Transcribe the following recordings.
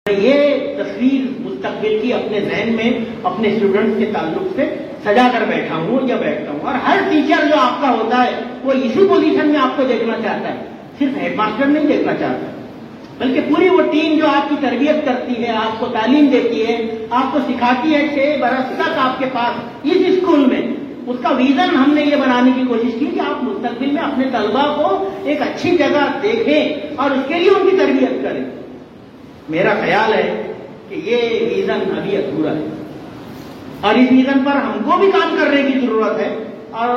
یہ تصویر مستقبل کی اپنے ذہن میں اپنے اسٹوڈنٹس کے تعلق سے سجا کر بیٹھا ہوں یا بیٹھتا ہوں، اور ہر ٹیچر جو آپ کا ہوتا ہے وہ اسی پوزیشن میں آپ کو دیکھنا چاہتا ہے، صرف ہیڈ ماسٹر نہیں دیکھنا چاہتا، بلکہ پوری وہ ٹیم جو آپ کی تربیت کرتی ہے، آپ کو تعلیم دیتی ہے، آپ کو سکھاتی ہے 6 برس تک آپ کے پاس اس اسکول میں، اس کا ویژن ہم نے یہ بنانے کی کوشش کی کہ آپ مستقبل میں اپنے طلباء کو ایک اچھی جگہ دیکھیں اور اس کے لیے ان کی تربیت کریں۔ میرا خیال ہے کہ یہ ویژن ابھی ادھورا ہے، اور اس ویژن پر ہم کو بھی کام کرنے کی ضرورت ہے، اور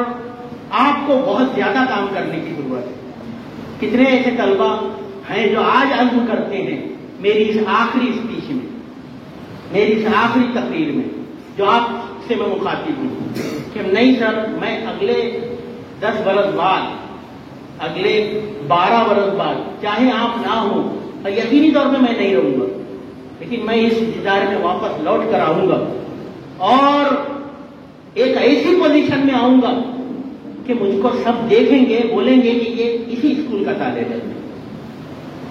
آپ کو بہت زیادہ کام کرنے کی ضرورت ہے۔ کتنے ایسے طلباء ہیں جو آج عزم کرتے ہیں میری اس آخری اسپیچ میں، میری اس آخری تقریر میں، جو آپ سے میں مخاطب ہوں، کہ نہیں سر، میں اگلے 10 برس بعد، اگلے 12 برس بعد، چاہے آپ نہ ہوں، اور یقینی طور پہ میں نہیں رہوں گا، لیکن میں اس ادارے میں واپس لوٹ کر آؤں گا اور ایک ایسی پوزیشن میں آؤں گا کہ مجھ کو سب دیکھیں گے، بولیں گے کہ یہ اسی اسکول کا طالب ہے،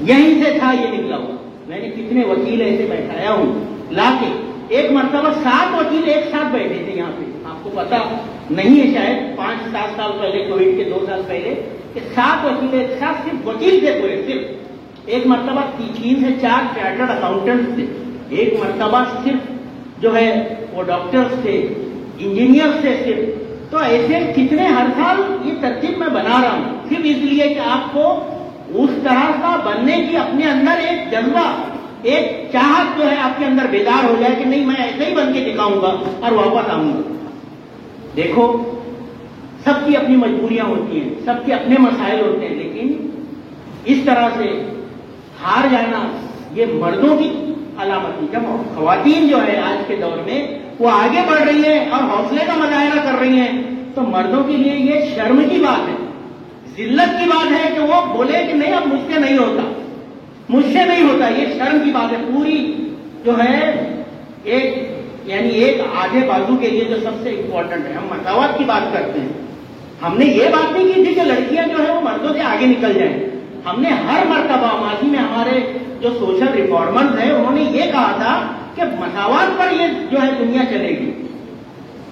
یہیں سے تھا یہ نکلا ہوا۔ میں نے کتنے وکیل ایسے بیٹھایا ہوں لا کے، ایک مرتبہ 7 وکیل ایک ساتھ بیٹھے تھے یہاں پہ، آپ کو پتا نہیں ہے شاید، 5-7 سال پہلے، کووڈ کے 2 سال پہلے، کہ 7 وکیل ایک ساتھ، صرف وکیل تھے پورے، صرف ایک مرتبہ 3 سے 4 چارٹرڈ اکاؤنٹنٹس تھے، ایک مرتبہ صرف جو ہے وہ ڈاکٹرز تھے، انجینئرز تھے صرف۔ تو ایسے کتنے ہر سال یہ ترتیب میں بنا رہا ہوں، صرف اس لیے کہ آپ کو اس طرح کا بننے کی اپنے اندر ایک جذبہ، ایک چاہت جو ہے آپ کے اندر بیدار ہو جائے کہ نہیں، میں ایسے ہی بن کے دکھاؤں گا اور واپس آؤں گا۔ دیکھو، سب کی اپنی مجبوریاں ہوتی ہیں، سب کے اپنے مسائل ہوتے ہیں، لیکن اس طرح سے ہار جانا یہ مردوں کی علامت ہے۔ جب خواتین جو ہے آج کے دور میں وہ آگے بڑھ رہی ہیں اور حوصلے کا مظاہرہ کر رہی ہیں، تو مردوں کے لیے یہ شرم کی بات ہے، ذلت کی بات ہے کہ وہ بولے کہ نہیں، اب مجھ سے نہیں ہوتا، مجھ سے نہیں ہوتا، یہ شرم کی بات ہے۔ پوری جو ہے ایک آدھے بازو کے لیے جو سب سے امپورٹنٹ ہے، ہم مساوات کی بات کرتے ہیں، ہم نے یہ بات نہیں کی تھی کہ لڑکیاں جو ہے وہ مردوں سے آگے نکل جائیں۔ ہم نے ہر مرتبہ ماضی میں ہمارے جو سوشل ریفارمرز ہیں انہوں نے یہ کہا تھا کہ مساوات پر یہ جو ہے دنیا چلے گی۔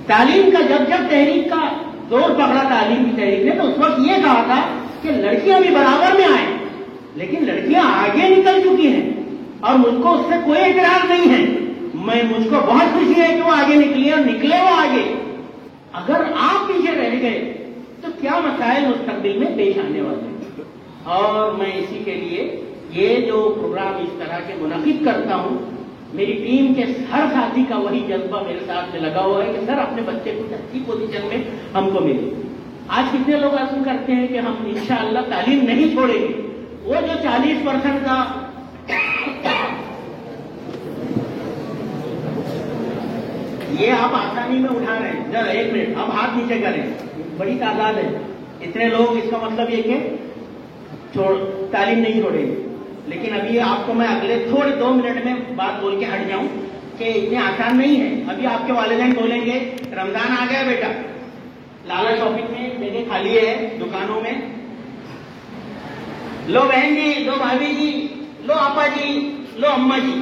تعلیم کا جب تحریک کا زور پکڑا تعلیم کی تحریک نے، تو اس وقت یہ کہا تھا کہ لڑکیاں بھی برابر میں آئیں، لیکن لڑکیاں آگے نکل چکی ہیں اور مجھ کو اس سے کوئی اعتراض نہیں ہے، مجھ کو بہت خوشی ہے کہ وہ آگے نکلی اور نکلے وہ آگے۔ اگر آپ پیچھے رہ گئے تو کیا مسائل مستقبل میں پیش آنے والے ہیں۔ اور میں اسی کے لیے یہ جو پروگرام اس طرح کے منعقد کرتا ہوں، میری ٹیم کے ہر ساتھی کا وہی جذبہ میرے ساتھ میں لگا ہوا ہے کہ سر اپنے بچے کو اچھی پوزیشن میں ہم کو ملے۔ آج کتنے لوگ عزم کرتے ہیں کہ ہم انشاءاللہ تعلیم نہیں چھوڑیں گے، وہ جو 40% کا یہ آپ آسانی میں اٹھا رہے ہیں، ذرا 1 منٹ اب ہاتھ نیچے کریں، بڑی تعداد ہے، اتنے لوگ، اس کا مطلب یہ کہ تعلیم نہیں چھوڑیں گے، لیکن ابھی آپ کو میں اگلے تھوڑے 2 منٹ میں بات بول کے ہٹ جاؤں کہ اتنے آسان نہیں ہے۔ ابھی آپ کے والدین بولیں گے رمضان آ گیا بیٹا، لالا شاپنگ میں جگہ خالی ہے دکانوں میں، لو بہن جی، لو بھابھی جی، لو آپا جی، لو اما جی،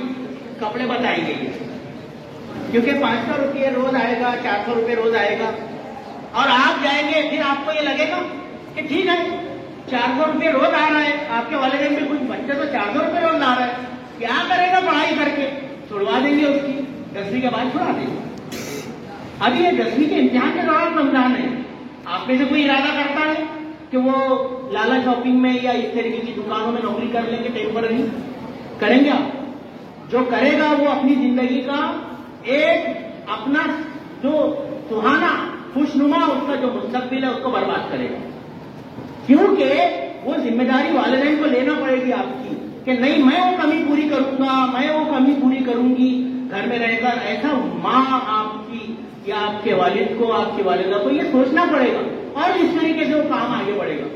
کپڑے بتائیں گے، کیونکہ 500 روپے روز آئے گا، 400 روپے روز آئے گا، اور آپ جائیں گے، پھر آپ کو یہ لگے گا کہ ٹھیک ہے 400 روپے روز آ رہا ہے، آپ کے والدین بھی کچھ بچے تو 400 روپے روز لا رہا ہے، کیا کرے گا پڑھائی کر کے؟ چھڑوا دیں گے، اس کی 10ویں کے بعد چھڑا دیں گے۔ ابھی یہ 10ویں کے امتحان کے دوران رمضان ہے، آپ میں سے کوئی ارادہ کرتا ہے کہ وہ لالا شاپنگ میں یا اس طریقے کی دکانوں میں نوکری کر لیں گے ٹیمپرری؟ کریں گے آپ؟ جو کرے گا وہ اپنی زندگی کا ایک اپنا جو سہانا خوشنما اس کا جو مستقبل ہے اس کو برباد کرے گا، کیونکہ وہ ذمہ داری والدین کو لینا پڑے گی آپ کی کہ نہیں، میں وہ کمی پوری کروں گا، میں وہ کمی پوری کروں گی گھر میں رہ کر۔ ایسا ماں آپ کی یا آپ کے والد کو، آپ کی والدہ کو یہ سوچنا پڑے گا، اور اس طریقے سے وہ کام آگے بڑھے گا۔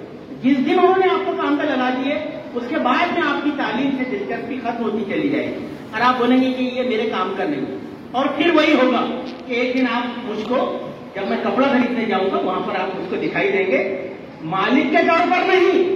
جس دن انہوں نے آپ کو کام پہ لگا دیے، اس کے بعد میں آپ کی تعلیم سے دلچسپی ختم ہوتی چلی جائے گی، اور آپ بولیں گے کہ یہ میرے کام کا نہیں۔ اور پھر وہی ہوگا کہ ایک دن آپ مجھ کو، جب میں کپڑا خریدنے جاؤں گا، وہاں پر آپ مجھ کو دکھائی دیں گے، مالک کے طور پر نہیں،